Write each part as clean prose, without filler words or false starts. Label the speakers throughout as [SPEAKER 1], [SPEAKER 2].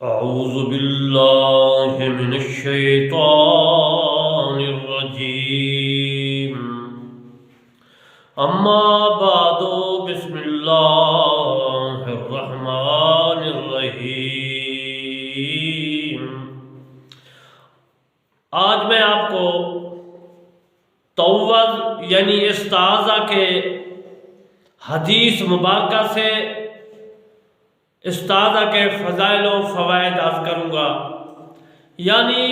[SPEAKER 1] أعوذ بالله من الشيطان الرجيم. أما بعد، بسم الله الرحمن الرحيم. آج میں آپ کو توّض یعنی استعاذہ کے حدیث مبارکہ سے استعاذہ کے فضائل و فوائد عرض کروں گا. یعنی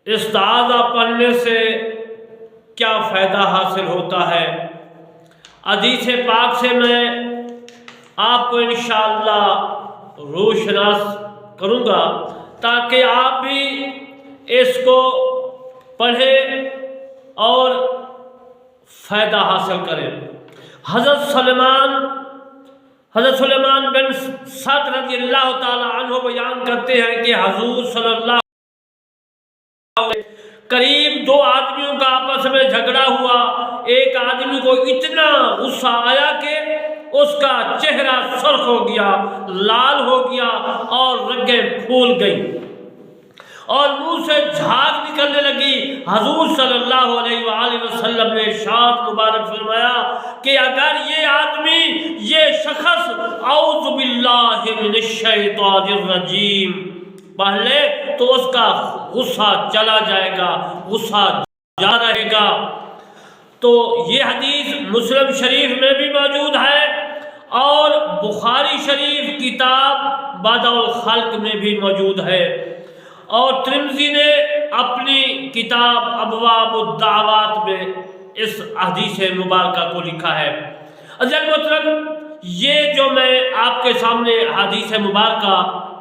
[SPEAKER 1] استعاذہ پڑھنے سے کیا فائدہ حاصل ہوتا ہے، حدیث پاک سے میں آپ کو انشاءاللہ روشناس کروں گا تاکہ آپ بھی اس کو پڑھیں اور فائدہ حاصل کریں. حضرت سلیمان بن سعد رضی اللہ تعالی عنہ بیان کرتے ہیں کہ حضور صلی اللہ علیہ وسلم قریب دو آدمیوں کا آپس میں جھگڑا ہوا. ایک آدمی کو اتنا غصہ آیا کہ اس کا چہرہ سرخ ہو گیا، لال ہو گیا اور رگیں پھول گئیں اور منہ سے جھاگ نکلنے لگی. حضور صلی اللہ علیہ وآلہ وسلم نے ارشاد مبارک فرمایا کہ اگر یہ آدمی، یہ شخص اعوذ باللہ من الشیطان الرجیم پڑھ لے تو اس کا غصہ چلا جائے گا، غصہ جا رہے گا. تو یہ حدیث مسلم شریف میں بھی موجود ہے اور بخاری شریف کتاب بدء الخلق میں بھی موجود ہے، اور ترمذی نے اپنی کتاب ابواب الدعوات میں اس حدیث مبارکہ کو لکھا ہے. عزیز محترم، یہ جو میں آپ کے سامنے حدیث مبارکہ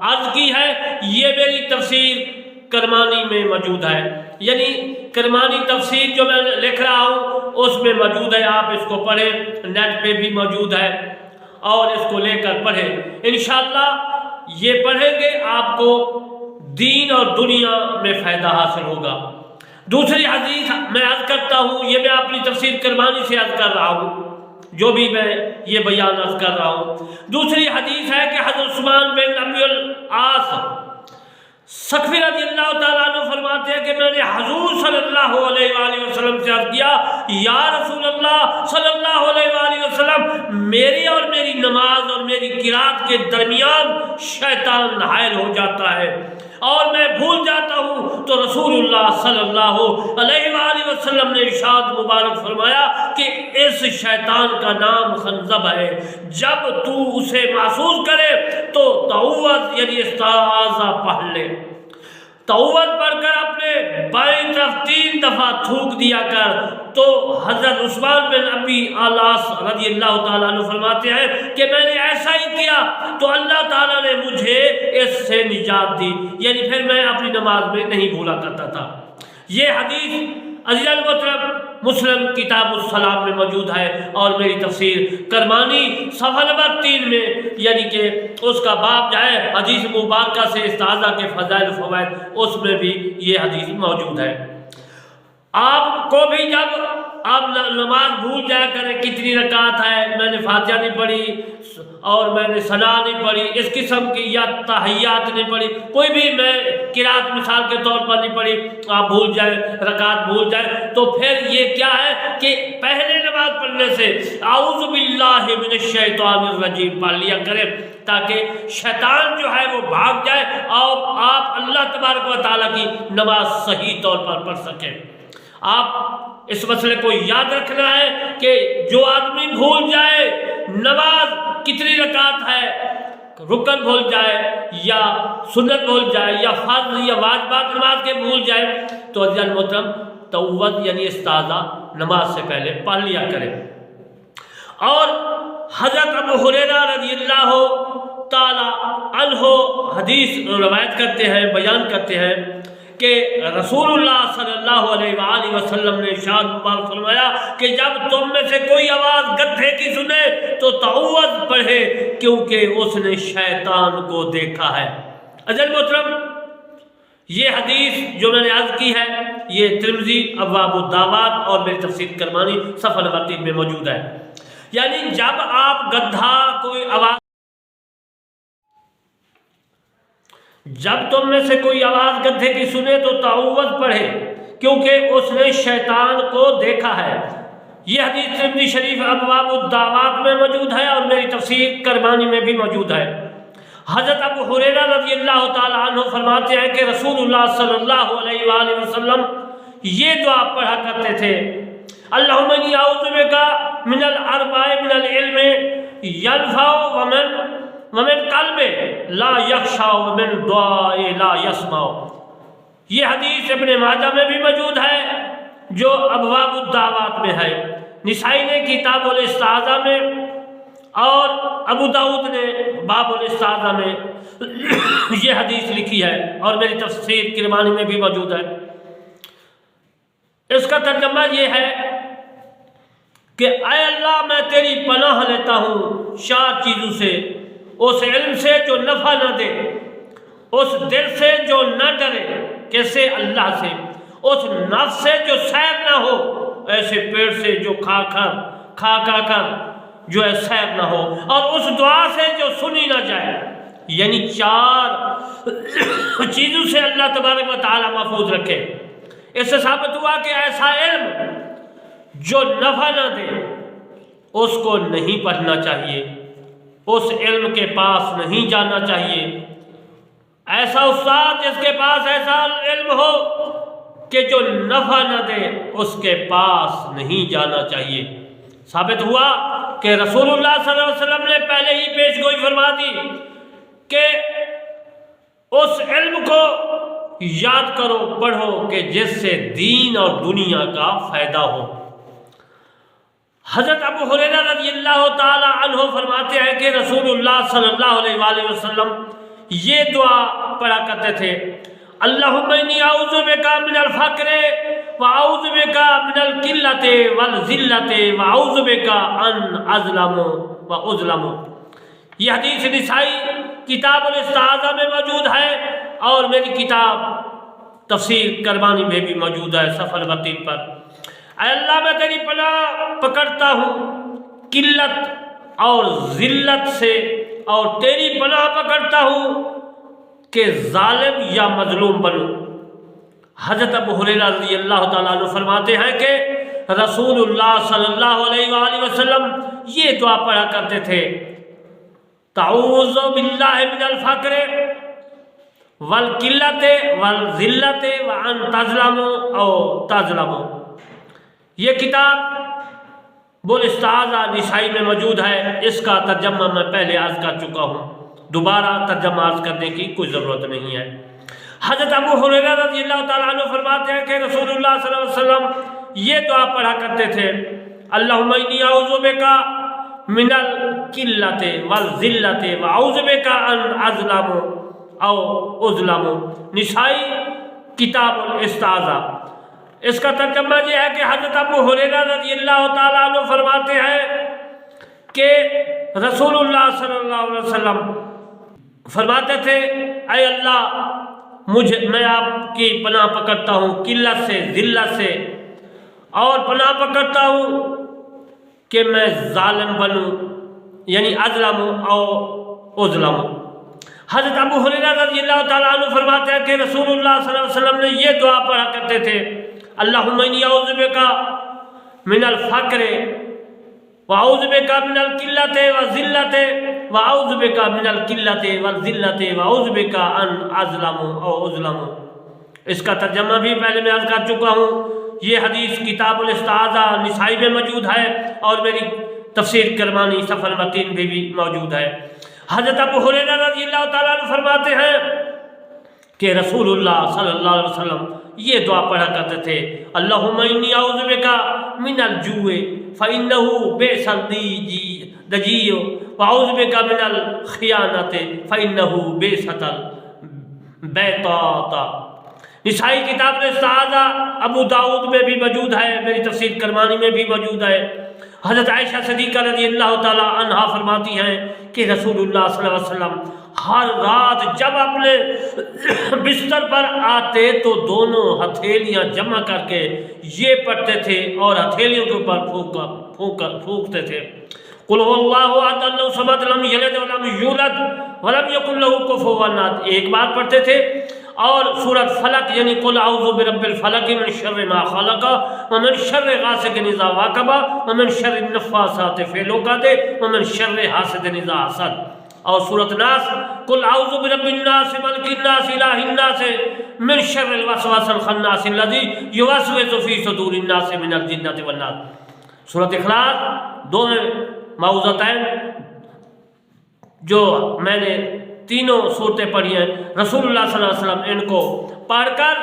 [SPEAKER 1] عرض کی ہے، یہ میری تفسیر کرمانی میں موجود ہے. یعنی کرمانی تفسیر جو میں لکھ رہا ہوں اس میں موجود ہے، آپ اس کو پڑھیں، نیٹ پہ بھی موجود ہے اور اس کو لے کر پڑھیں. انشاءاللہ یہ پڑھیں گے آپ کو دین اور دنیا میں فائدہ حاصل ہوگا. دوسری حدیث میں عرض کرتا ہوں، یہ میں اپنی تفسیر کرمانی سے عرض کر رہا ہوں، جو بھی میں یہ بیان عرض کر رہا ہوں. دوسری حدیث ہے کہ حضرت عثمان بن ابی العاص ثقفی رضی اللہ تعالیٰ عنہ فرماتے ہیں کہ میں نے حضور صلی اللہ علیہ وآلہ وسلم سے عرض کیا، یا رسول اللہ صلی اللہ علیہ وآلہ وسلم، میری اور میری نماز اور میری قرات کے درمیان شیطان حائل ہو جاتا ہے اور میں بھول جاتا ہوں. تو رسول اللہ صلی اللہ علیہ وآلہ وسلم نے ارشاد مبارک فرمایا کہ اس شیطان کا نام خنزب ہے. جب تو اسے محسوس کرے تو تعوذ یعنی استعاذہ پڑھ لے. تعوذ پڑھ کر اپنے بائیں طرف 3 دفعہ تھوک دیا کر. تو حضرت عثمان بن ابی العاص رضی اللہ تعالیٰ عنہ فرماتے ہیں کہ میں نے ایسا ہی کیا تو اللہ تعالیٰ نے مجھے اس سے نجات دی. یعنی پھر میں اپنی نماز میں نہیں بھولا کرتا تھا. یہ حدیث عزیز محترم مسلم کتاب الصلاۃ میں موجود ہے اور میری تفسیر کرمانی صفحہ نمبر 3 میں، یعنی کہ اس کا باب جو ہے حدیث مبارکہ سے استعاذہ کے فضائل و فوائد، اس میں بھی یہ حدیث موجود ہے. آپ کو بھی جب آپ نماز بھول جایا کریں کتنی رکعت ہے، میں نے فاتحہ نہیں پڑھی اور میں نے ثنا نہیں پڑھی، اس قسم کی یا تحیات نہیں پڑھی، کوئی بھی میں قرات مثال کے طور پر نہیں پڑھی، آپ بھول جائیں، رکعت بھول جائیں، تو پھر یہ کیا ہے کہ پہلے نماز پڑھنے سے اعوذ باللہ من الشیطان الرجیم پڑھ لیا کریں تاکہ شیطان جو ہے وہ بھاگ جائے اور آپ اللہ تبارک و تعالیٰ کی نماز صحیح طور پر پڑھ سکیں. آپ اس مسئلے کو یاد رکھنا ہے کہ جو آدمی بھول جائے نماز کتنی رکعت ہے، رکن بھول جائے یا سنت بھول جائے یا فرض یا واجبات نماز کے بھول جائے، تو عزیز محترم تعوذ یعنی استعاذہ نماز سے پہلے پڑھ لیا کرے. اور حضرت ابو ہریرہ رضی اللہ تعالی عنہ حدیث روایت کرتے ہیں، بیان کرتے ہیں کہ رسول اللہ صلی اللہ علیہ وآلہ وسلم نے ارشاد مبارک فرمایا کہ جب تم میں سے کوئی آواز گدھے کی سنے تو تعوذ پڑھے کیونکہ اس نے شیطان کو دیکھا ہے. عزیز محترم، یہ حدیث جو میں نے عرض کی ہے یہ ترمذی ابواب الدعوات اور میری تفسیر کرمانی صفحہ نمبر 3 میں موجود ہے. یعنی جب آپ گدھا کوئی آواز جب تم میں سے کوئی آواز گدھے کی سنے تو تعوذ پڑھے، کیونکہ اس نے شیطان کو دیکھا ہے۔ یہ حدیث ترمذی شریف ابواب الدعوات میں موجود ہے اور میری تفسیر کرمانی میں بھی موجود ہے۔ حضرت ابو ہریرہ رضی اللہ تعالی عنہ فرماتے ہیں کہ رسول اللہ صلی اللہ علیہ وآلہ وسلم یہ دعا پڑھا کرتے تھے: اللہم انی اعوذ بک من الاربع من العلم ينفع ومن قلب لا یخشع ومن دعاء لا یسمع۔ یہ حدیث ابن ماجہ میں بھی موجود ہے جو ابواب الدعوات میں ہے، نسائی نے کتاب الاستعاذہ میں اور ابو داؤد نے باب الاستعاذہ میں یہ حدیث لکھی ہے اور میری تفسیر کرمانی میں بھی موجود ہے۔ اس کا ترجمہ یہ ہے کہ اے اللہ میں تیری پناہ لیتا ہوں 4 چیزوں سے: اس علم سے جو نفع نہ دے، اس دل سے جو نہ ڈرے کیسے اللہ سے، اس نفس سے جو سیر نہ ہو، ایسے پیڑ سے جو کھا کر جو ہے سیر نہ ہو، اور اس دعا سے جو سنی نہ جائے۔ یعنی 4 چیزوں سے اللہ تبارک و تعالی محفوظ رکھے۔ اس سے ثابت ہوا کہ ایسا علم جو نفع نہ دے اس کو نہیں پڑھنا چاہیے، اس علم کے پاس نہیں جانا چاہیے۔ ایسا استاد جس کے پاس ایسا علم ہو کہ جو نفع نہ دے اس کے پاس نہیں جانا چاہیے۔ ثابت ہوا کہ رسول اللہ صلی اللہ علیہ وسلم نے پہلے ہی پیش گوئی فرما دی کہ اس علم کو یاد کرو، پڑھو کہ جس سے دین اور دنیا کا فائدہ ہو۔ حضرت ابو ہریرہ رضی اللہ تعالی عنہ فرماتے ہیں کہ رسول اللہ صلی اللہ علیہ وآلہ وسلم یہ دعا پڑھا کرتے تھے: اللہم انی اعوذ بک من الفقر واعوذ بک من القلۃ والذلۃ واعوذ بک ان اظلم واظلم۔ یہ حدیث نسائی کتاب الاستعاذہ میں موجود ہے اور میری کتاب تفسیر کرمانی میں بھی موجود ہے صفحہ 32 پر۔ اے اللہ میں تیری پناہ پکڑتا ہوں قلت اور ذلت سے، اور تیری پناہ پکڑتا ہوں کہ ظالم یا مظلوم بنوں۔ حضرت ابو ہریرہ رضی اللہ تعالیٰ عنہ فرماتے ہیں کہ رسول اللہ صلی اللہ علیہ وآلہ وسلم یہ دعا پڑھا کرتے تھے: تعوذ باللہ من الفقر والقلۃ والذلۃ وان تظلم او تظلم۔ یہ کتاب الاستعاذہ نسائی میں موجود ہے۔ اس کا ترجمہ میں پہلے عرض کر چکا ہوں، دوبارہ ترجمہ عرض کرنے کی کوئی ضرورت نہیں ہے۔ حضرت ابو ہریرہ رضی اللہ تعالیٰ عنہ فرماتے ہیں کہ رسول اللہ صلی اللہ علیہ وسلم یہ دعا پڑھا کرتے تھے: اللہم انی اعوذ بک من القلۃ والذلۃ واعوذ بک ان اظلم او اظلم۔ نسائی کتاب الاستعاذہ۔ اس کا ترجمہ یہ ہے کہ حضرت ابو ہریرہ رضی اللہ تعالیٰ عنہ فرماتے ہیں کہ رسول اللہ صلی اللہ علیہ وسلم فرماتے تھے: اے اللہ میں آپ کی پناہ پکڑتا ہوں قلت سے، ذلت سے، اور پناہ پکڑتا ہوں کہ میں ظالم بنوں، یعنی اظلم او اظلم۔ حضرت ابو ہریرہ رضی اللہ تعالیٰ عنہ فرماتے ہیں کہ رسول اللہ صلی اللہ علیہ وسلم نے یہ دعا پڑھا کرتے تھے: اللہم انی اعوذ بک من الفقر واعوذ بک من القلۃ والذلۃ واعوذ بک من القلۃ والذلۃ واعوذ بک ان اظلم او اظلم۔ اس کا ترجمہ بھی پہلے میں عرض کر چکا ہوں۔ یہ حدیث کتاب الاستعاذہ نسائی میں موجود ہے اور میری تفسیر کرمانی صفحہ نمبر 3 میں بھی موجود ہے۔ حضرت ابو ہریرہ رضی اللہ تعالیٰ عنہ فرماتے ہیں کہ رسول اللہ صلی اللہ علیہ وسلم یہ دعا پڑھا کرتے تھے: اللہم انی اعوذ بک من الجوع فإنہ بئس الضجیع واعوذ بک من الخیانۃ فإنہ بئست البیطاۃ۔ نسائی کتاب الاستعاذہ ابو داؤد میں بھی موجود ہے، میری تفسیر کرمانی میں بھی موجود ہے۔ حضرت عائشہ صدیقہ رضی اللہ تعالی عنہا فرماتی ہیں کہ رسول اللہ صلی اللہ علیہ وسلم ہر رات جب اپنے بستر پر آتے تو دونوں ہتھیلیاں جمع کر کے یہ پڑھتے تھے اور ہتھیلیوں کے اوپر پھونکتے تھے: قل هو اللہ احد اللہ الصمد لم یلد ولم یولد ولم یکن لہ کفوا احد ایک بار پڑھتے تھے، اور سورۃ فلق یعنی قل اعوذ برب الفلق من شر ما خلق ومن شر غاسق اذا وقب ومن شر النفاثات فی العقد ومن شر حاسد اذا حسد، اور سورۃ ناس قل اعوذ برب الناس ملک الناس الہ الناس من شر الوسواس الخناس الذی یوسوس فی صدور الناس من الجنۃ والناس۔ سورۃ اخلاص دو معوذتین جو میں نے تینوں صورتیں پڑھی ہیں، رسول اللہ صلی اللہ علیہ وسلم ان کو پڑھ کر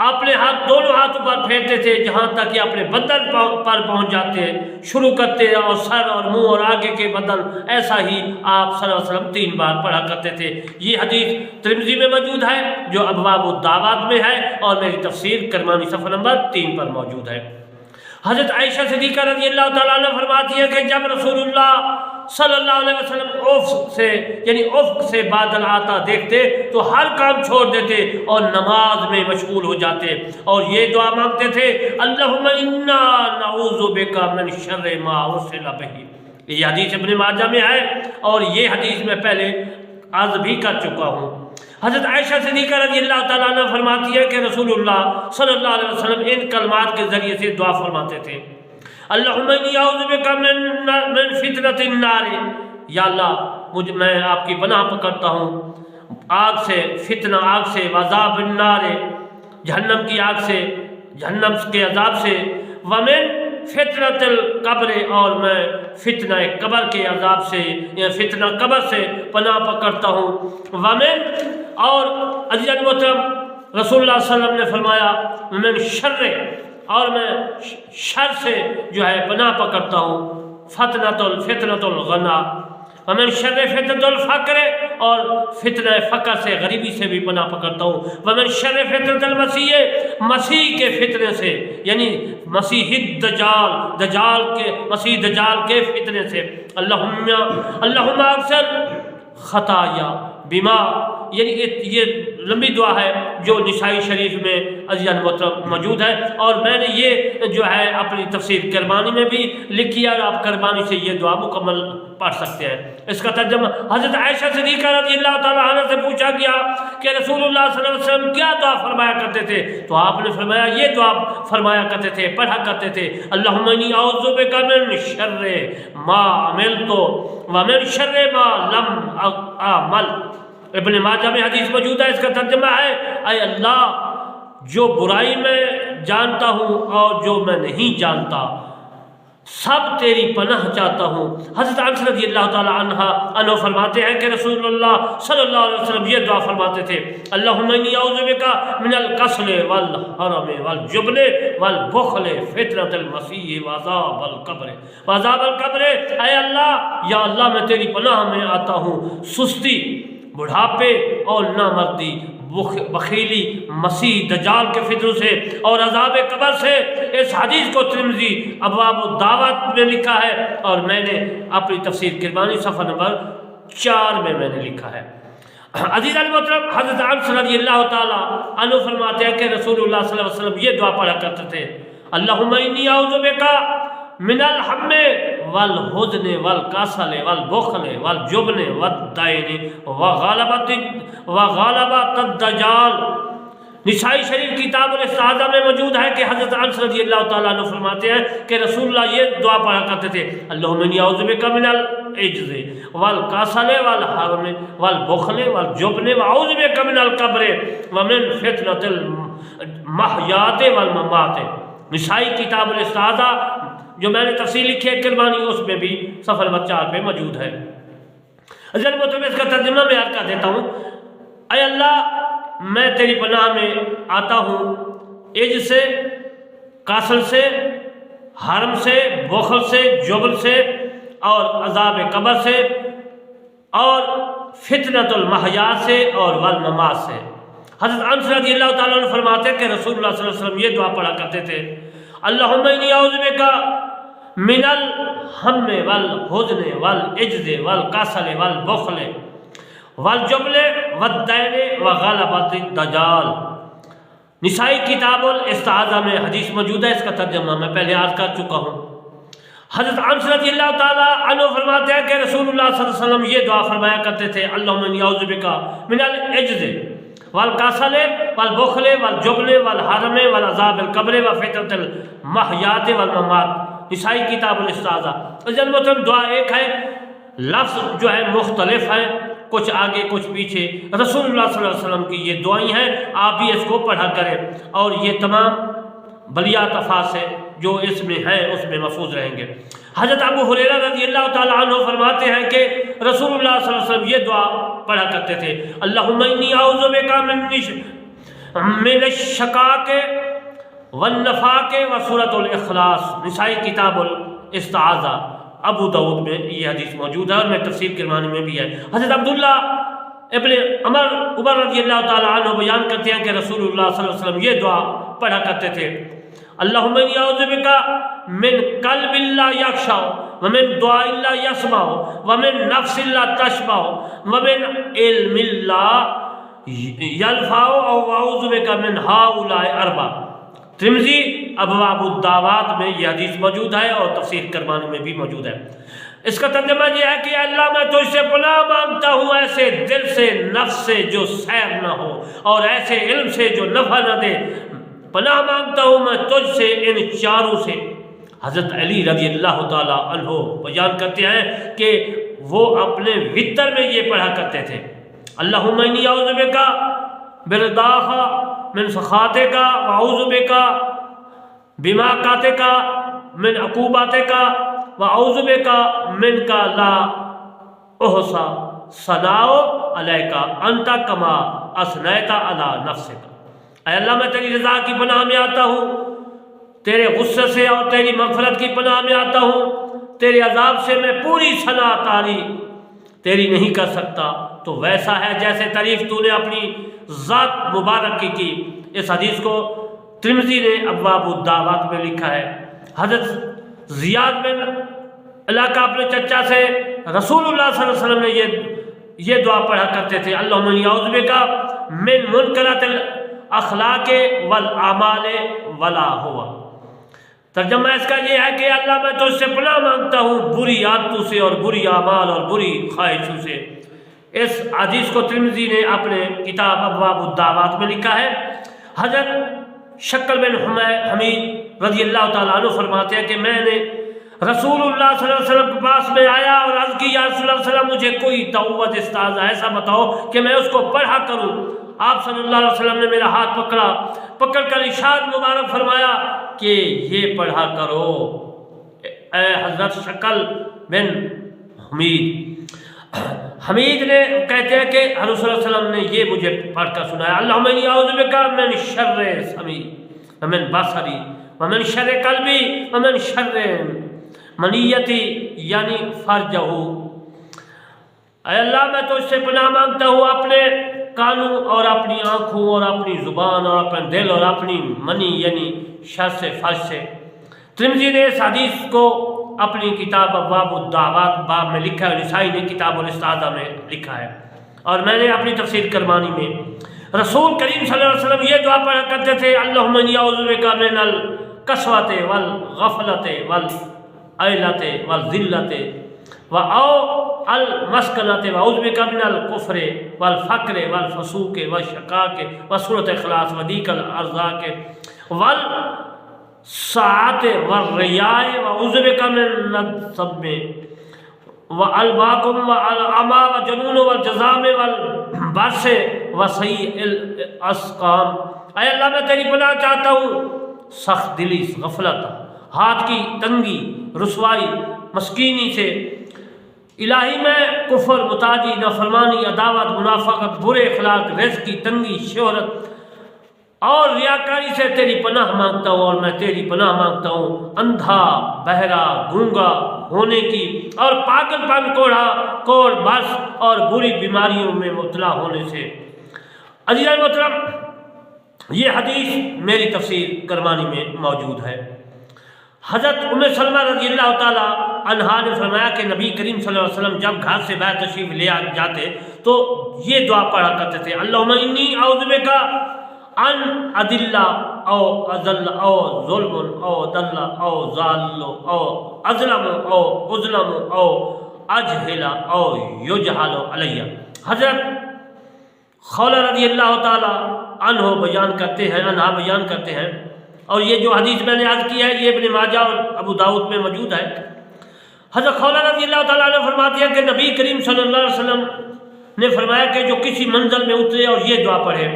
[SPEAKER 1] اپنے ہاتھ دونوں ہاتھوں پر پھیرتے تھے جہاں تک کہ اپنے بدن پر پہنچ جاتے، شروع کرتے اور سر اور منہ اور آگے کے بدن، ایسا ہی آپ صلی اللہ علیہ وسلم 3 بار پڑھا کرتے تھے۔ یہ حدیث ترمذی میں موجود ہے جو ابواب الدعوات میں ہے، اور میری تفسیر کرمانی صفحہ نمبر 3 پر موجود ہے۔ حضرت عائشہ صدیقہ رضی اللہ تعالیٰ عنہ فرماتی ہے کہ جب رسول اللہ صلی اللہ علیہ وسلم افق سے بادل آتا دیکھتے تو ہر کام چھوڑ دیتے اور نماز میں مشغول ہو جاتے، اور یہ دعا مانگتے تھے اللہم انا نعوذ بک من شر ما ارسل بہ۔ یہ حدیث ابن ماجہ میں ہے، اور یہ حدیث میں پہلے عرض بھی کر چکا ہوں۔ حضرت عائشہ صدیقہ رضی اللہ تعالیٰ عنہ فرماتی ہے کہ رسول اللہ صلی اللہ علیہ وسلم ان کلمات کے ذریعے سے دعا فرماتے تھے اللہم انی اعوذ بک من فتنۃ النار، یا اللہ میں آپ کی پناہ پکڑتا ہوں آگ سے، فتنہ آگ سے، وعذاب النار جہنم کی آگ سے، جہنم کے عذاب سے، ومن فتنۃ القبر اور میں فتنہ قبر کے عذاب سے یا فتنہ قبر سے پناہ پکڑتا ہوں، ومن اور عزیز محترم رسول اللہ صلی اللہ علیہ وسلم نے فرمایا من شر اور میں شر سے جو ہے پناہ پکڑتا ہوں، فتنۃ الغنا ومن شر فتنۃ الفقر اور فتنہ فقر سے، غریبی سے بھی پناہ پکڑتا ہوں، ومن شر فتنۃ المسیح مسیح کے فتنے سے یعنی مسیح دجال مسیح دجال کے فتنے سے، اللہم اغسل خطایا بما، یعنی یہ لمبی دعا ہے جو نسائی شریف میں عزیزان محترم موجود ہے، اور میں نے یہ جو ہے اپنی تفسیر کرمانی میں بھی لکھی ہے، اور آپ کرمانی سے یہ دعا مکمل پڑھ سکتے ہیں۔ اس کا ترجمہ حضرت عائشہ صدیقہ رضی اللہ تعالیٰ عنہ سے پوچھا گیا کہ رسول اللہ صلی اللہ علیہ وسلم کیا دعا فرمایا کرتے تھے، تو آپ نے فرمایا یہ دعا فرمایا کرتے تھے، پڑھا کرتے تھے اللہم انی اعوذ بک من شر ما عملت ومن شر ما لم اعمل۔ ابن ماجہ میں حدیث موجود ہے، اس کا ترجمہ ہے اے اللہ جو برائی میں جانتا ہوں اور جو میں نہیں جانتا سب تیری پناہ چاہتا ہوں۔ حضرت انس رضی اللہ تعالیٰ عنہ فرماتے ہیں کہ رسول اللہ صلی اللہ علیہ وسلم یہ دعا فرماتے تھے اللہم انی اعوذ بک من الکسل والحرم والجبن والبخل فتنۃ المسیح وعذاب القبر۔ اے اللہ، یا اللہ میں تیری پناہ میں آتا ہوں سستی، بڑھاپے اور نامردی، بخیلی، مسیح دجال کے فتنوں سے اور عذاب قبر سے۔ اس حدیث کو ترمذی ابواب الدعوات میں لکھا ہے، اور میں نے اپنی تفسیر کرمانی صفحہ نمبر 4 میں نے لکھا ہے۔ عزیزان محترم حضرت انس رضی اللہ تعالیٰ عنہ فرماتے ہیں کہ رسول اللہ صلی اللہ علیہ وسلم یہ دعا پڑھا کرتے تھے اللہم انی اعوذ بک من الہم والحزن والکسل والبخل والجبن والدین وغلبۃ الدجال۔ نسائی شریف کتاب الاستعاذہ میں موجود ہے کہ حضرت انس رضی اللہ تعالیٰ عنہ فرماتے ہیں کہ رسول اللہ یہ دعا پڑھا کرتے تھے اللہم انی اعوذ بک من العجز والکسل والحرم والبخل والجبن واعوذ بک من القبر ومن فتنۃ المحیات والممات۔ نسائی کتاب الاستعاذہ جو میں نے تفصیل لکھی ہے کرمانی، اس میں بھی صفحہ نمبر 4 پہ موجود ہے۔ عزیزان محترم اس کا ترجمہ میں عرض کر دیتا ہوں اے اللہ میں تیری پناہ میں آتا ہوں عجز سے، کاسل سے، حرم سے، بخل سے، جبن سے اور عذاب قبر سے اور فتنۃ المحیا سے اور والممات سے۔ حضرت انس رضی اللہ تعالیٰ عنہ فرماتے ہیں کہ رسول اللہ صلی اللہ علیہ وسلم یہ دعا پڑھا کرتے تھے اللہم انی اعوذ بک من الہم والحزن والعجز والکسل والبخل والجبن والدین وغلبۃ الدجال۔ نسائی کتاب الاستعاذہ میں حدیث موجود ہے، اس کا ترجمہ میں پہلے عرض کر چکا ہوں۔ حضرت انس رضی اللہ تعالیٰ عنہ فرماتے ہیں کہ رسول اللہ صلی اللہ علیہ وسلم یہ دعا فرمایا کرتے تھے، اللہم انی اعوذ بک من العجز والکسل والبخل والجبن والحرم والعذاب القبر وفتنۃ المحیات والممات، نسائی کتاب الاستعاذہ۔ عزیز محترم، دعا ایک ہے، لفظ جو ہے مختلف ہیں، کچھ آگے کچھ پیچھے، رسول اللہ صلی اللہ علیہ وسلم کی یہ دعائیں ہیں، آپ بھی اس کو پڑھا کریں اور یہ تمام بلیات افات سے جو اس میں ہیں اس میں محفوظ رہیں گے۔ حضرت ابو ہریرہ رضی اللہ تعالیٰ عنہ فرماتے ہیں کہ رسول اللہ صلی اللہ علیہ وسلم یہ دعا پڑھا کرتے تھے، اللہم انی اعوذ بک من الشقاق والنفاق وسورۃ الاخلاص، نسائی کتاب الاستعاذہ، ابو داؤد میں یہ حدیث موجود ہے اور میں تفسیر کرمانی میں بھی ہے۔ حضرت عبداللہ ابن عمر رضی اللہ تعالیٰ عنہ بیان کرتے ہیں کہ رسول اللہ صلی اللہ علیہ وسلم یہ دعا پڑھا کرتے تھے، اللہم انی اعوذ بک من قلب لا یخشع ومن دعاء لا یسمع ومن نفس لا تشبع ومن علم لا یلفع واعوذ بک من ہؤلاء اربع۔ ترمذی ابواب الدعوات میں یہ حدیث موجود ہے اور تفسیر کرمانی میں بھی موجود ہے۔ اس کا ترجمہ یہ ہے کہ اللہ میں تجھ سے پناہ مانگتا ہوں ایسے دل سے، نفس سے جو سیر نہ ہو اور ایسے علم سے جو نفع نہ دے، پناہ مانگتا ہوں میں تجھ سے ان چاروں سے۔ حضرت علی رضی اللہ تعالیٰ عنہ بیان کرتے ہیں کہ وہ اپنے وطر میں یہ پڑھا کرتے تھے، اللہم انی اعوذ بک برضاک من سخطک واعوذ بک بمعافاتک من عقوباتک واعوذ بک منک لا احصی ثناء علیک انت کما اثنیت علی نفسک۔ اے اللہ میں تیری رضا کی پناہ میں آتا ہوں، تیرے غصے سے اور تیری مغفرت کی پناہ میں آتا ہوں، تیرے عذاب سے میں پوری ثنا تعریف تیری نہیں کر سکتا، تو ویسا ہے جیسے تعریف تو نے اپنی ذات مبارک کی۔ اس حدیث کو ترمذی نے ابواب الدعوات میں لکھا ہے۔ حضرت زیاد بن علاقہ اپنے چچا سے رسول اللہ صلی اللہ علیہ وسلم نے یہ دعا پڑھا کرتے تھے، اللہم انی اعوذ بک من منکرات الاخلاق والاعمال ولا ہوا۔ ترجمہ اس کا یہ ہے کہ اللہ میں تجھ سے پناہ مانگتا ہوں بری عادتوں سے اور بری اعمال اور بری خواہشوں سے۔ اس حدیث کو ترمذی نے اپنے کتاب ابواب الدعوات میں لکھا ہے۔ حضرت شکل بن حمید رضی اللہ تعالیٰ عنہ فرماتے ہیں کہ میں نے رسول اللہ صلی اللہ علیہ وسلم کے پاس میں آیا اور عرض کی، یا رسول اللہ صلی اللہ علیہ وسلم مجھے کوئی تعوذ استعاذہ ایسا بتاؤ کہ میں اس کو پڑھا کروں۔ آپ صلی اللہ علیہ وسلم نے میرا ہاتھ پکڑ کر ارشاد مبارک فرمایا کہ یہ پڑھا کرو اے حضرت شکل بن حمید نے کہتے ہیں کہ حضور صلی اللہ علیہ وسلم نے یہ مجھے پڑھ کر سنایا، اللہم انی اعوذ بک من شر سمی ومن بصری ومن شر قلبی ومن شر منیتی یعنی فرجہ۔ اے اللہ میں تجھ سے پناہ مانگتا ہوں اپنے کانوں اور اپنی آنکھوں اور اپنی زبان اور اپنے دل اور اپنی منی یعنی شر سے، فرج سے۔ ترمذی نے اس حدیث کو اپنی کتاب ابواب الدعوات باب میں لکھا ہے، نسائی نے کتاب الاستعاذہ میں لکھا ہے، اور میں نے اپنی تفسیر کرمانی میں۔ رسول کریم صلی اللہ علیہ وسلم یہ دعا پڑھا کرتے تھے، اللہم انی اعوذ بک من القسوۃ والغفلۃ والعیلۃ والذلۃ او المسکنۃ واعوذ بک من الکفر والفقر والفسوق والشقاق وسورۃ اخلاص وضیق الارزاق والساعۃ والریاء واعوذ بک من السب والباکم والعمی والجنون والجذام والبرص وسیء الاسقام۔ اے اللہ میں تیری پناہ چاہتا ہوں سخت دلی، غفلت، ہاتھ کی تنگی، رسوائی، مسکینی سے۔ الہی میں کفر، متاجی، نافرمانی، عداوت، منافقت، برے اخلاق، رزق کی تنگی، شہرت اور ریاکاری سے تیری پناہ مانگتا ہوں، اور میں تیری پناہ مانگتا ہوں اندھا، بہرا، گونگا ہونے کی اور پاگل پن، کوڑ بس اور بری بیماریوں میں مبتلا ہونے سے۔ عزیزان محترم، یہ حدیث میری تفسیر کرمانی میں موجود ہے۔ حضرت ام سلمہ رضی اللہ تعالیٰ عنہا نے فرمایا کہ نبی کریم صلی اللہ علیہ وسلم جب گھر سے باہر تشریف لے جاتے تو یہ دعا پڑھا کرتے تھے، اللہم انی اعوذ بک ان ادلہ او ازل او ظلم او دل او ضال او ازلم او ازلم او اجہل او یجہل علیہ۔ حضرت خولہ رضی اللہ تعالی عنہ بیان کرتے ہیں اور یہ جو حدیث میں نے عرض کی ہے یہ ابن ماجہ اور ابو داؤد میں موجود ہے۔ حضرت خولہ رضی اللہ تعالیٰ عنہ فرماتی ہے کہ نبی کریم صلی اللہ علیہ وسلم نے فرمایا کہ جو کسی منزل میں اترے اور یہ دعا پڑھے،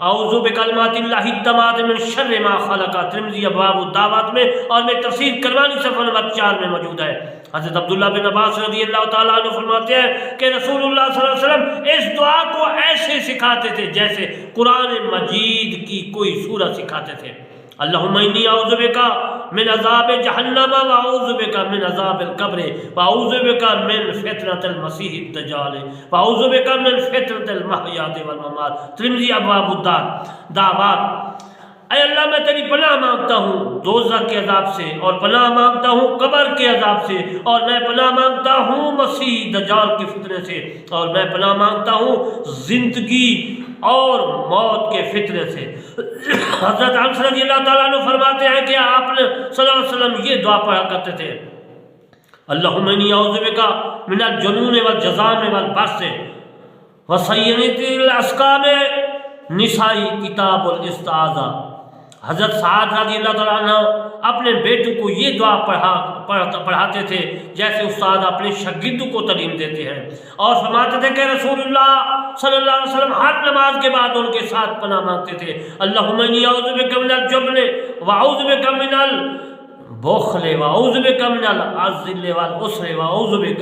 [SPEAKER 1] اعوذ بکلمات اللہ التامات من شر ما خلق، ترمذی ابواب الدعوات میں، اور میں تفسیر کرمانی صفحہ نمبر 4 میں موجود ہے۔ حضرت عبداللہ بن عباس رضی اللہ تعالیٰ عنہ فرماتے ہیں کہ رسول اللہ صلی اللہ علیہ وسلم اس دعا کو ایسے سکھاتے تھے جیسے قرآن مجید کی کوئی سورت سکھاتے تھے۔ اللہم انی اعوذ بک من عذاب جہنم واعوذ بک من عذاب القبر واعوذ بک من فتنۃ المسیح الدجال واعوذ بک من فتنۃ المحیات والممات، ترمذی ابواب الدعوات۔ اے اللہ میں تیری پناہ مانگتا ہوں دوزخ کے عذاب سے، اور پناہ مانگتا ہوں قبر کے عذاب سے، اور میں پناہ مانگتا ہوں مسیح دجال کے فتنے سے، اور میں پناہ مانگتا ہوں زندگی اور موت کے فتنے سے۔ حضرت انس رضی اللہ تعالیٰ عنہ فرماتے ہیں کہ آپ نے صلی اللہ علیہ وسلم یہ دعا پڑھا کرتے تھے، اللہم انی اعوذ بک من الجنون والجذام والبرص وسیئۃ الاسقام، نسائی کتاب الاستعاذہ۔ حضرت سعد رضی اللہ تعالیٰ عنہ اپنے بیٹوں کو یہ دعا پڑھاتے تھے جیسے استاد اپنے شاگردوں کو تعلیم دیتے ہیں، اور فرماتے تھے کہ رسول اللہ صلی اللہ علیہ وسلم ہر نماز کے بعد ان کے ساتھ پناہ مانگتے تھے، اللہم انی اعوذ بک من الجبن واعوذ بک من البخل واعوذ بک من العجز والعسر واعوذ بک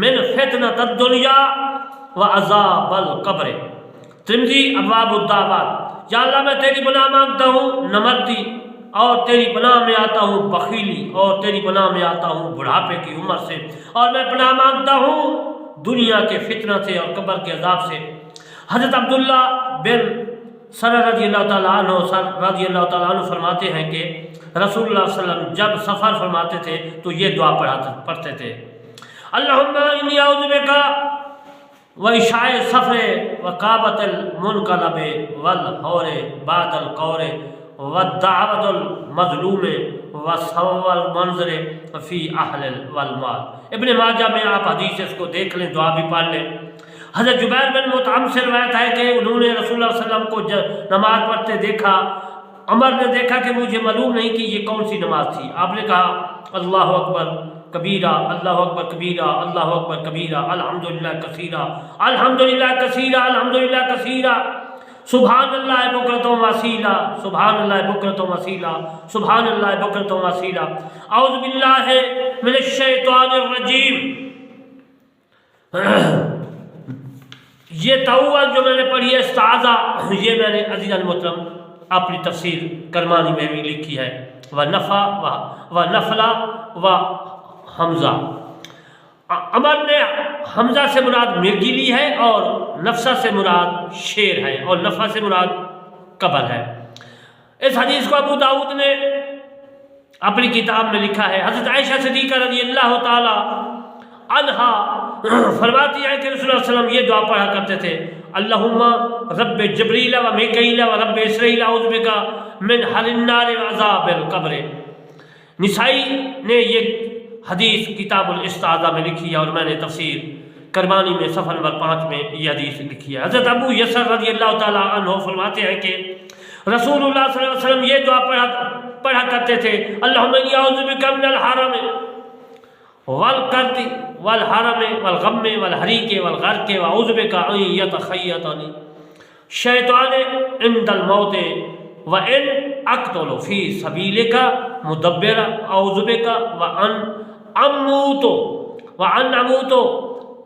[SPEAKER 1] من فتنۃ الدنیا وعذاب القبر، ترمذی ابواب الدعوات۔ یا اللہ میں تیری پناہ مانگتا ہوں نمردی، اور تیری پناہ میں آتا ہوں بخیلی، اور تیری پناہ میں آتا ہوں بڑھاپے کی عمر سے، اور میں پناہ مانگتا ہوں دنیا کے فتنہ سے اور قبر کے عذاب سے۔ حضرت عبداللہ بن سر رضی اللہ تعالیٰ عنہ فرماتے ہیں کہ رسول اللہ صلی اللہ علیہ وسلم جب سفر فرماتے تھے تو یہ دعا پڑھتے تھے، اللہم انی اعوذ بک وعشاء السفر وقابۃ المنقلب والحور بعد القور والدعوۃ المظلوم وسوء المنظر فی اہل والمال۔ ابن ماجہ میں آپ حدیث اس کو دیکھ لیں، دعا بھی پڑھ لیں۔ حضرت جبیر بن مطعم سے روایت ہے کہ انہوں نے رسول اللہ صلی اللہ علیہ وسلم کو نماز پڑھتے دیکھا، عمر نے دیکھا کہ مجھے معلوم نہیں کہ یہ کون سی نماز تھی، آپ نے کہا اللہ اکبر کبیرہ اللہ اکبر کبیرہ اللہ اکبر کبیرہ الحمدللہ کثیرہ الحمدللہ کثیرہ الحمدللہ کثیرہ سبحان اللہ بکرۃ واسیلہ سبحان اللہ بکرۃ واسیلہ سبحان اللہ بکرۃ واسیلہ اعوذ باللہ من الشیطان الرجیم۔ یہ تاول جو میں نے پڑھی ہے استعاذہ، یہ میں نے عزیز المحترم اپنی تفسیر کرمانی میں بھی لکھی ہے، ونفع و نفلا و حمزہ۔ عمر نے حمزہ سے مراد مرغی لی ہے، اور نفسہ سے مراد شیر ہے، اور نفع سے مراد قبر ہے۔ اس حدیث کو ابو داؤد نے اپنی کتاب میں لکھا ہے۔ حضرت عائشہ صدیقہ رضی اللہ تعالی عنہا فرماتی ہے کہ رسول اللہ صلی اللہ علیہ وسلم یہ دعا پڑھا کرتے تھے، اللہم رب جبریل و میکائیل و رب اسرائیل اعوذ بک من حر النار و عذاب القبر۔ نسائی نے یہ حدیث کتاب الاستعاذہ میں لکھی ہے، اور میں نے تفسیر کرمانی میں صفحہ نمبر 5 میں یہ حدیث لکھی ہے۔ حضرت ابو یسر رضی اللہ تعالی عنہ فرماتے ہیں کہ رسول اللہ صلی اللہ علیہ وسلم یہ دعا پڑھا کرتے تھے، اللہم انی اعوذ بک من الحرم والقرد والحرم والغم والحریق والغرق واعوذ بک ان یتخیطنی شیطان عند الموت وان اقتل فی سبیلک مدبرا اعوذ بک وان اموت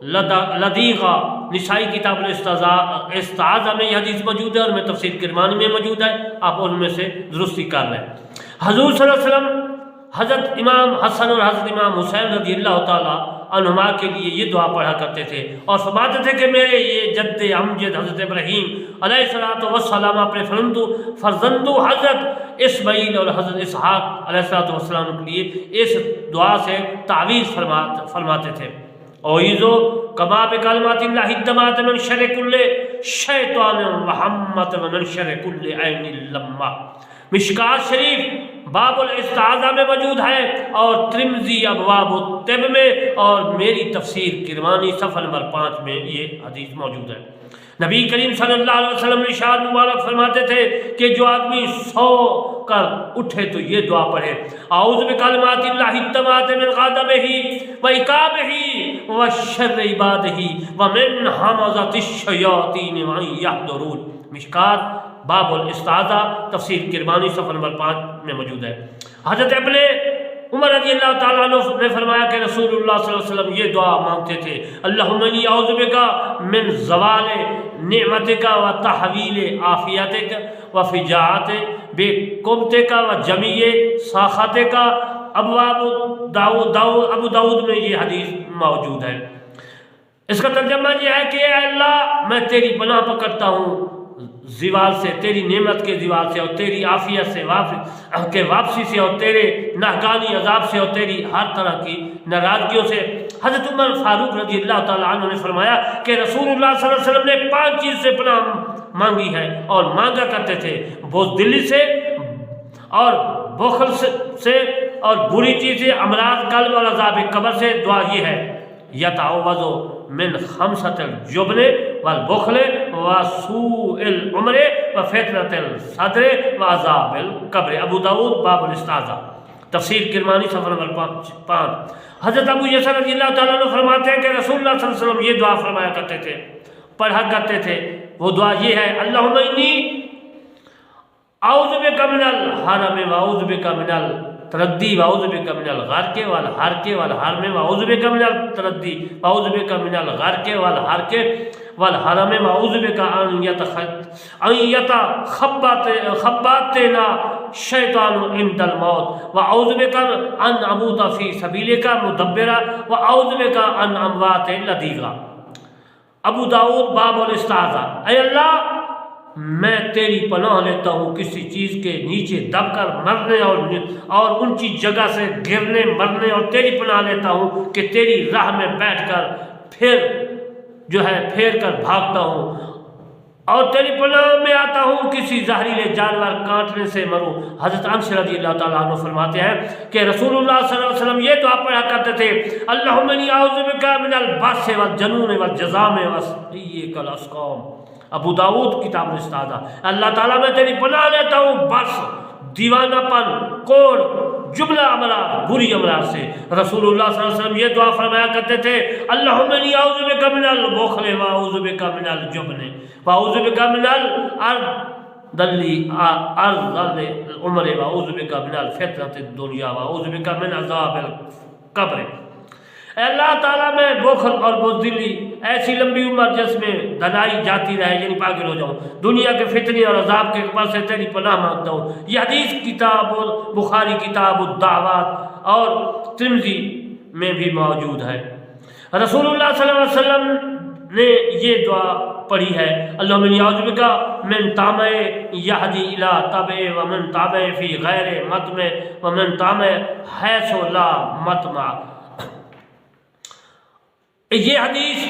[SPEAKER 1] لدیغا۔ نسائی کتاب الاستعاذہ میں یہ حدیث موجود ہے، اور میں تفسیر کرمانی میں موجود ہے، آپ ان میں سے درستی کر لیں۔ حضور صلی اللہ علیہ وسلم حضرت امام حسن اور حضرت امام حسین رضی اللہ تعالی عنہما کے لیے یہ دعا پڑھا کرتے تھے، اور فرماتے تھے کہ میرے یہ جد امجد حضرت ابراہیم علیہ الصلوۃ والسلام اپنے فرزندوں حضرت اسماعیل اور حضرت اسحاق علیہ الصلوۃ والسلام کے لیے اس دعا سے تعویذ فرماتے تھے، اعوذ کما بکلمات اللہ التامات من شر کل شیطان وحمت و من شر کل عین لمہ۔ مشکات شریف باب الاستعاذہ میں موجود ہے، اور ترمذی ابواب الطب میں، اور میری تفسیر کرمانی صفحہ نمبر 5 میں یہ حدیث موجود ہے۔ نبی کریم صلی اللہ علیہ وسلم نے ارشاد مبارک فرماتے تھے کہ جو آدمی سو کر اٹھے تو یہ دعا پڑھے، اعوذ بکلمات اللہ التامات من غضبہ وعقابہ وشر عبادہ ومن ہمزۃ الشیاطین وان یحضرون۔ مشکات باب الاستعاذہ تفسیر کرمانی صفحہ نمبر 5 میں موجود ہے۔ حضرت ابن عمر رضی اللہ تعالیٰ عنہ نے فرمایا کہ رسول اللہ صلی اللہ علیہ وسلم یہ دعا مانگتے تھے، اللہم انی اعوذ بک من زوال نعمتک و تحویل عافیتک و فجاعت بقبضتک و جمیع ساختک۔ ابو داؤد میں یہ حدیث موجود ہے۔ اس کا ترجمہ یہ ہے کہ اے اللہ میں تیری پناہ پکڑتا ہوں زوال سے، تیری نعمت کے زوال سے، اور تیری عافیت سے واپسی سے، اور تیرے ناگہانی عذاب سے، اور تیری ہر طرح کی ناراضگیوں سے۔ حضرت عمر فاروق رضی اللہ تعالیٰ عنہ نے فرمایا کہ رسول اللہ صلی اللہ علیہ وسلم نے 5 چیز سے پناہ مانگی ہے اور مانگا کرتے تھے، بزدلی سے، اور بخل سے، اور بری چیز سے، امراض قلب اور عذاب قبر سے۔ دعا یہ ہے، یتعوذ من خمسۃ الجبن والبخل وسوء العمر وفتنۃ الصدر وعذاب القبر۔ ابو داؤد باب الاستعاذہ تفسیر کرمانی صفحہ نمبر 5۔ حضرت ابو یسر رضی اللہ تعالیٰ عنہ فرماتے ہیں کہ رسول اللہ صلی اللہ علیہ وسلم یہ دعا فرمایا کرتے تھے، پڑھا کرتے تھے۔ وہ دعا یہ ہے، اللہم انی اعوذ بک من الحرم واعوذ بک من التردی واعوذ بک من الغرق والحرق والحرم واعوذ بک من التردی واعوذ بک من الغرق والحرق والحرم واعوذ بک ان یتخبطنا الشیطان عند الموت واعوذ بک ان اموت فی سبیلک مدبرا واعوذ بک ان اموات لدیغا۔ ابو داؤد باب الاستعاذہ۔ اے اللہ میں تیری پناہ لیتا ہوں کسی چیز کے نیچے دب کر مرنے اور اونچی جگہ سے گرنے مرنے، اور تیری پناہ لیتا ہوں کہ تیری راہ میں بیٹھ کر پھیر کر بھاگتا ہوں، اور تیری پناہ میں آتا ہوں کسی زہریلے جانور کاٹنے سے مروں۔ حضرت انس رضی اللہ تعالیٰ عنہ فرماتے ہیں کہ رسول اللہ صلی اللہ علیہ وسلم یہ دعا پڑھا کرتے تھے، اللہم انی اعوذ بک من البرص والجنون والجذام وسیئک الاسقام۔ ابو داؤد کتاب الاستعاذہ۔ اللہ تعالیٰ میں تیری پناہ لیتا ہوں برص، دیوانہ پن، کوڑ، جملہ امراض، بری امراض سے۔ رسول اللہ صلی اللہ علیہ وسلم یہ دعا فرمایا کرتے تھے، اللہم انی اعوذ بک من البخل واعوذ بک من الجبن واعوذ بک من ارذل العمر واعوذ بک من الفتنۃ الدنیا واعوذ بک من عذاب القبر۔ اے اللہ تعالیٰ میں بخل اور بزدلی، ایسی لمبی عمر جس میں دنائی جاتی رہے، یعنی پاگل ہو جاؤں، دنیا کے فتنے اور عذاب کے قبر سے تیری پناہ مانگتا ہوں۔ یہ حدیث کتاب بخاری کتاب الدعوات اور ترمذی میں بھی موجود ہے۔ رسول اللہ صلی اللہ علیہ وسلم نے یہ دعا پڑھی ہے، اللہم انی اعوذ بک من طمع یہدی الی طبع ومن طمع فی غیر مطمع ومن طمع حیث لا مطمع۔ یہ حدیث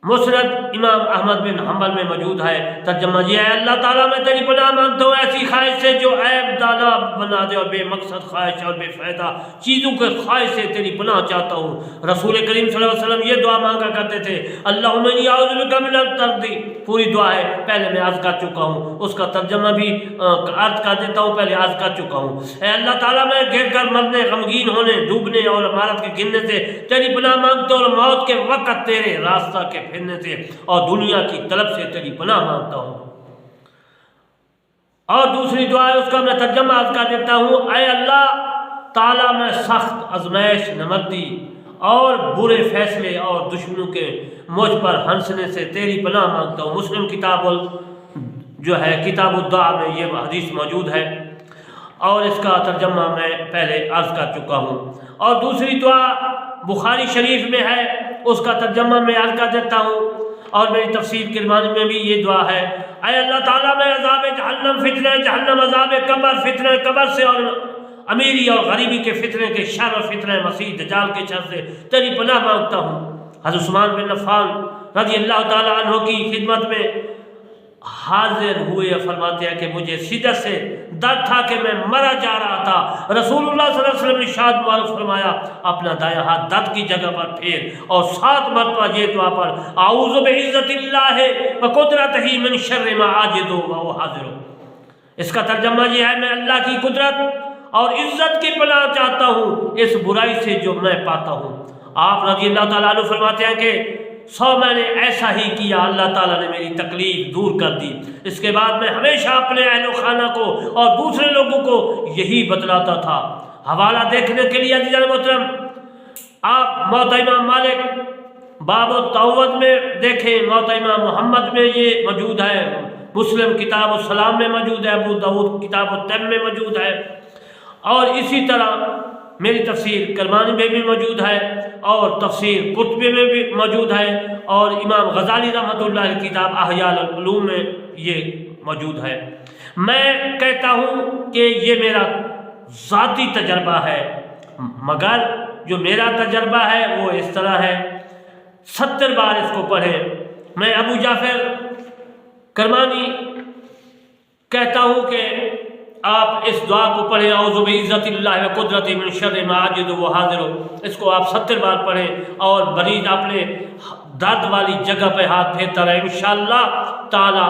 [SPEAKER 1] مسند امام احمد بن حنبل میں موجود ہے۔ ترجمہ یہ ہے، اللہ تعالیٰ میں تیری پناہ مانگتا ہوں ایسی خواہش سے جو عیب دانا بنا دے، اور بے مقصد خواہش اور بے فائدہ چیزوں کے خواہش سے تیری پناہ چاہتا ہوں۔ رسول کریم صلی اللہ علیہ وسلم یہ دعا مانگا کرتے تھے، اللہم انی اعوذ بک من التردی۔ پوری دعا ہے، پہلے میں عرض کر چکا ہوں، اس کا ترجمہ بھی عرض کر دیتا ہوں، پہلے عرض کر چکا ہوں۔ اے اللہ تعالیٰ میں گر کر مرنے، غمگین ہونے، ڈوبنے اور عمارت کے گرنے سے تیری پناہ مانگتا ہوں، اور موت کے وقت تیرے راستہ کے پھرنے سے اور دنیا کی طلب سے تیری پناہ مانگتا ہوں۔ اور دوسری دعا ہے، اس کا میں ترجمہ عرض کر دیتا ہوں، اے اللہ تعالیٰ میں سخت آزمائش، نمردی اور برے فیصلے اور دشمنوں کے مجھ پر ہنسنے سے تیری پناہ مانگتا ہوں۔ مسلم کتاب کتاب الدعا میں یہ حدیث موجود ہے، اور اس کا ترجمہ میں پہلے عرض کر چکا ہوں۔ اور دوسری دعا بخاری شریف میں ہے، اس کا ترجمہ میں عرض کر دیتا ہوں، اور میری تفسیر کرمانی میں بھی یہ دعا ہے، اے اللہ تعالیٰ میں عذاب جہنم، فتنہ جہنم، عذاب قبر، فتنہ قبر سے اور امیری اور غریبی کے فتنے کے شر اور فتنہ مسیح دجال کے شر سے تیری پناہ مانگتا ہوں۔ حضرت عثمان بن عفان رضی اللہ تعالیٰ عنہ کی خدمت میں حاضر ہوئے، فرماتے ہیں کہ مجھے شدت سے درد تھا کہ میں مرا جا رہا تھا۔ رسول اللہ صلی اللہ علیہ وسلم نے ارشاد معروف فرمایا اپنا دایاں ہاتھ درد کی جگہ پر پھیر اور 7 مرتبہ یہ دعا پر اعوذ بعزت اللہ وقدرتہ من شر ما اجد و حاضر۔ اس کا ترجمہ یہ ہے، میں اللہ کی قدرت اور عزت کی پناہ چاہتا ہوں اس برائی سے جو میں پاتا ہوں۔ آپ رضی اللہ تعالیٰ عنہ فرماتے ہیں کہ 100 میں نے ایسا ہی کیا، اللہ تعالیٰ نے میری تکلیف دور کر دی۔ اس کے بعد میں ہمیشہ اپنے اہل و خانہ کو اور دوسرے لوگوں کو یہی بتلاتا تھا۔ حوالہ دیکھنے کے لیے عزیزان محترم آپ موطا امام مالک باب التعوذ میں دیکھیں، موطا امام محمد میں یہ موجود ہے، مسلم کتاب السلام میں موجود ہے، ابو داؤد کتاب التیم میں موجود ہے، اور اسی طرح میری تفسیر کرمانی میں بھی موجود ہے اور تفسیر قرطبی میں بھی موجود ہے، اور امام غزالی رحمۃ اللہ علیہ کتاب احیاء العلوم میں یہ موجود ہے۔ میں کہتا ہوں کہ یہ میرا ذاتی تجربہ ہے، مگر جو میرا تجربہ ہے وہ اس طرح ہے، 70 بار اس کو پڑھیں۔ میں ابو جعفر کرمانی کہتا ہوں کہ آپ اس دعا کو پڑھیں، اعوذ بعزت اللہ وقدرتہ من شر ما اجد و حاضر، اس کو آپ 70 بار پڑھیں اور مریض اپنے درد والی جگہ پہ ہاتھ پھیرتا رہے، انشاءاللہ تعالی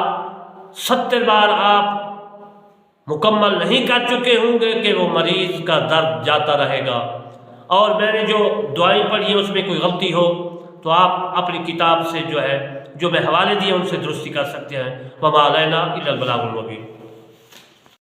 [SPEAKER 1] 70 بار آپ مکمل نہیں کر چکے ہوں گے کہ وہ مریض کا درد جاتا رہے گا۔ اور میں نے جو دعائیں پڑھی ہیں اس میں کوئی غلطی ہو تو آپ اپنی کتاب سے جو میں حوالے دیے ان سے درستی کر سکتے ہیں۔ وما علینا الا البلاغ المبین۔